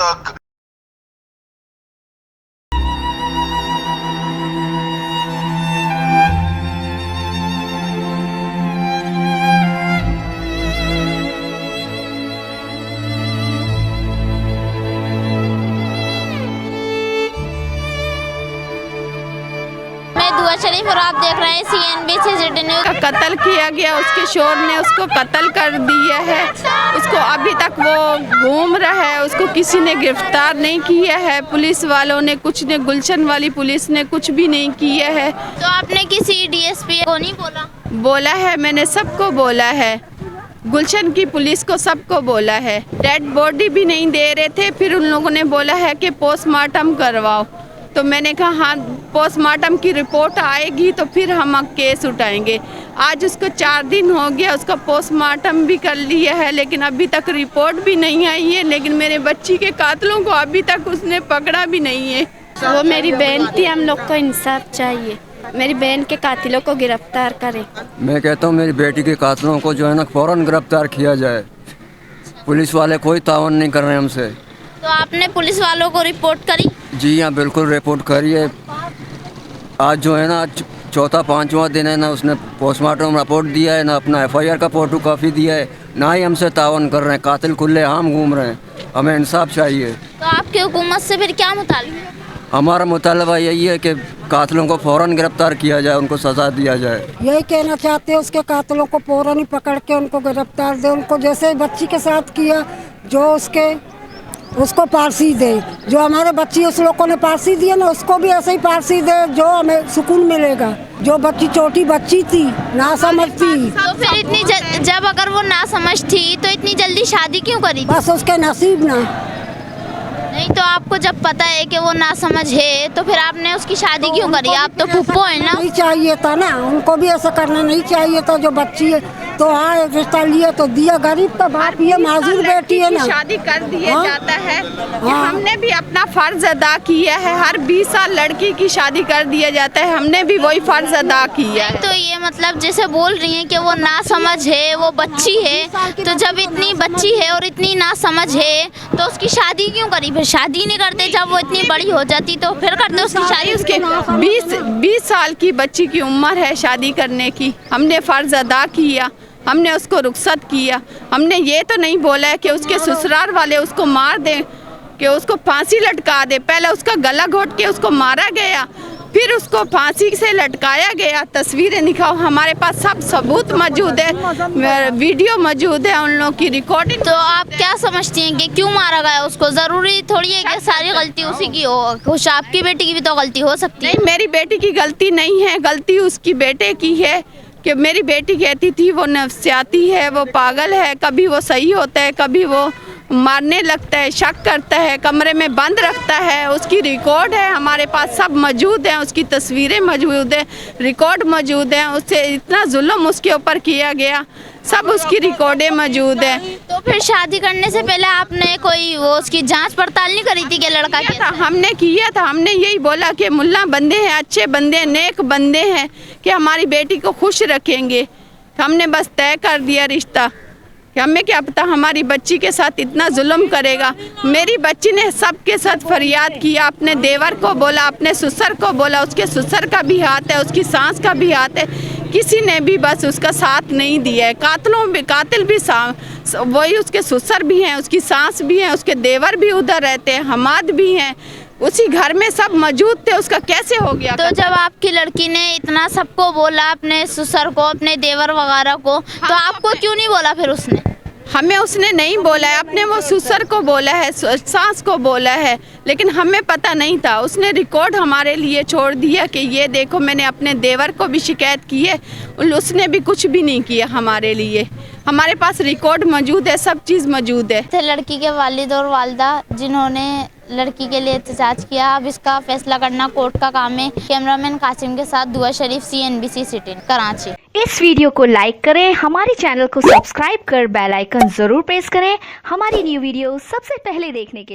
तक। दुआ शरीफ और आप देख रहे हैं CNBC सिटी न्यूज़। का कत्ल किया गया, उसके शोर ने उसको कत्ल कर दिया है। उसको अभी तक वो घूम रहा है, उसको किसी ने गिरफ्तार नहीं किया है। पुलिस वालों ने कुछ ने, गुलशन वाली पुलिस ने कुछ भी नहीं किया है। तो आपने किसी DSP को नहीं बोला? बोला है, मैंने सबको बोला है, गुलशन की पुलिस को सबको बोला है। डेड बॉडी भी नहीं दे रहे थे, फिर उन लोगों ने बोला है कि पोस्टमार्टम करवाओ। तो मैंने कहा हाँ, पोस्टमार्टम की रिपोर्ट आएगी तो फिर हम केस उठाएंगे। आज उसको 4 दिन हो गया, उसका पोस्टमार्टम भी कर लिया है, लेकिन अभी तक रिपोर्ट भी नहीं आई है। लेकिन मेरे बच्ची के कातलों को अभी तक उसने पकड़ा भी नहीं है। वो मेरी बहन थी, हम लोग को इंसाफ चाहिए, मेरी बहन के कातिलों को गिरफ्तार करें। मैं कहता हूँ मेरी बेटी के कातिलों को जो है ना फौरन गिरफ्तार किया जाए। पुलिस वाले कोई तावन नहीं कर रहे हैं हमसे। तो आपने पुलिस वालों को रिपोर्ट करी? जी हाँ, बिल्कुल रिपोर्ट करी है। आज जो है ना 4-5वां दिन है ना, उसने पोस्टमार्टम रिपोर्ट दिया है, ना अपना FIR का फोटो कॉपी दिया है, ना ही हमसे तावन कर रहे हैं। कातिल खुले आम घूम रहे हैं, हमें इंसाफ चाहिए। तो आपके हुकूमत से फिर क्या मुतालबा? हमारा मुतालबा यही है कि कातिलों को फ़ौरन गिरफ्तार किया जाए, उनको सज़ा दिया जाए। यही कहना चाहते हैं, उसके कातिलों को फ़ौरन ही पकड़ के उनको गिरफ्तार दे। उनको जैसे बच्ची के साथ किया, जो उसको फांसी दे। जो हमारे बच्ची उस लोगों ने फांसी दी है ना, उसको भी ऐसे ही फांसी दे, जो हमें सुकून मिलेगा। जो बच्ची छोटी बच्ची थी, ना समझ थी। तो फिर इतनी जब अगर वो ना समझ थी तो इतनी जल्दी शादी क्यों करी? बस उसके नसीब ना। नहीं तो आपको जब पता है कि वो ना समझ है तो फिर आपने उसकी शादी क्यों करी? आप तो फूफो है ना। नहीं चाहिए था ना, उनको भी ऐसा करना नहीं चाहिए था। जो बच्ची है तो हाँ, रिश्ता लिया तो दिया। गरीब का बाप, ये माजूर बेटी है ना, शादी कर दिया जाता है। हाँ। हमने भी अपना फर्ज अदा किया है। हर 20 साल लड़की की शादी कर दिया जाता है, हमने भी वही फर्ज अदा किया है। तो ये मतलब जैसे बोल रही हैं कि वो ना समझ है, वो बच्ची है, तो जब इतनी बच्ची है और इतनी ना समझ है तो उसकी शादी क्यों करी? फिर शादी नहीं करते, जब वो इतनी बड़ी हो जाती तो फिर करते उसकी शादी। उसके 20 साल की बच्ची की उम्र है शादी करने की। हमने फर्ज अदा किया, हमने उसको रुखसत किया। हमने ये तो नहीं बोला है कि उसके ससुराल वाले उसको मार दें, कि उसको फांसी लटका दे। पहले उसका गला घोट के उसको मारा गया, फिर उसको फांसी से लटकाया गया। तस्वीरें दिखाओ, हमारे पास सब सबूत मौजूद है, वीडियो मौजूद है, उन लोगों की रिकॉर्डिंग। तो आप क्या समझती हैं कि क्यों मारा गया उसको? ज़रूरी थोड़ी है कि सारी गलती उसी की हो, कुछ आपकी बेटी की भी तो गलती हो सकती है। नहीं, मेरी बेटी की गलती नहीं है, गलती उसकी बेटे की है। कि मेरी बेटी कहती थी वो नफसियाती है, वो पागल है, कभी वो सही होता है, कभी वो मारने लगता है, शक करता है, कमरे में बंद रखता है। उसकी रिकॉर्ड है हमारे पास, सब मौजूद हैं, उसकी तस्वीरें मौजूद हैं, रिकॉर्ड मौजूद हैं। उससे इतना जुल्म उसके ऊपर किया गया, सब उसकी रिकॉर्डें मौजूद हैं। तो फिर शादी करने से पहले आपने कोई वो उसकी जांच पड़ताल नहीं करी थी कि लड़का किया था? हमने किया था। हमने यही बोला कि मुल्ला बंदे हैं, अच्छे बंदे हैं, नेक बंदे हैं, कि हमारी बेटी को खुश रखेंगे। हमने बस तय कर दिया रिश्ता, कि हमें क्या पता हमारी बच्ची के साथ इतना जुल्म करेगा। मेरी बच्ची ने सबके साथ फरियाद किया, अपने देवर को बोला, अपने ससुर को बोला, उसके ससुर का भी हाथ है, उसकी सास का भी हाथ है, किसी ने भी बस उसका साथ नहीं दिया है। कातिल भी वही उसके ससुर भी हैं, उसकी सास भी हैं, उसके देवर भी उधर रहते हैं, हमाद भी हैं, उसी घर में सब मौजूद थे। उसका कैसे हो गया? तो जब आपकी लड़की ने इतना सबको बोला, अपने ससुर को, अपने देवर वगैरह को, तो आपको क्यों नहीं बोला फिर उसने? हमें उसने नहीं बोला है, अपने वो ससुर को बोला है, सास को बोला है, लेकिन हमें पता नहीं था। उसने रिकॉर्ड हमारे लिए छोड़ दिया कि ये देखो, मैंने अपने देवर को भी शिकायत की है, उसने भी कुछ भी नहीं किया हमारे लिए। हमारे पास रिकॉर्ड मौजूद है, सब चीज़ मौजूद है। लड़की के वालिद और वालिदा जिन्होंने लड़की के लिए एहतजाज किया, अब इसका फैसला करना कोर्ट का काम है। कैमरामैन कासिम के साथ दुआ शरीफ, CNBC सिटी, कराची। इस वीडियो को लाइक करें, हमारे चैनल को सब्सक्राइब कर बेल आइकन जरूर प्रेस करें हमारी न्यू वीडियो सबसे पहले देखने के लिए।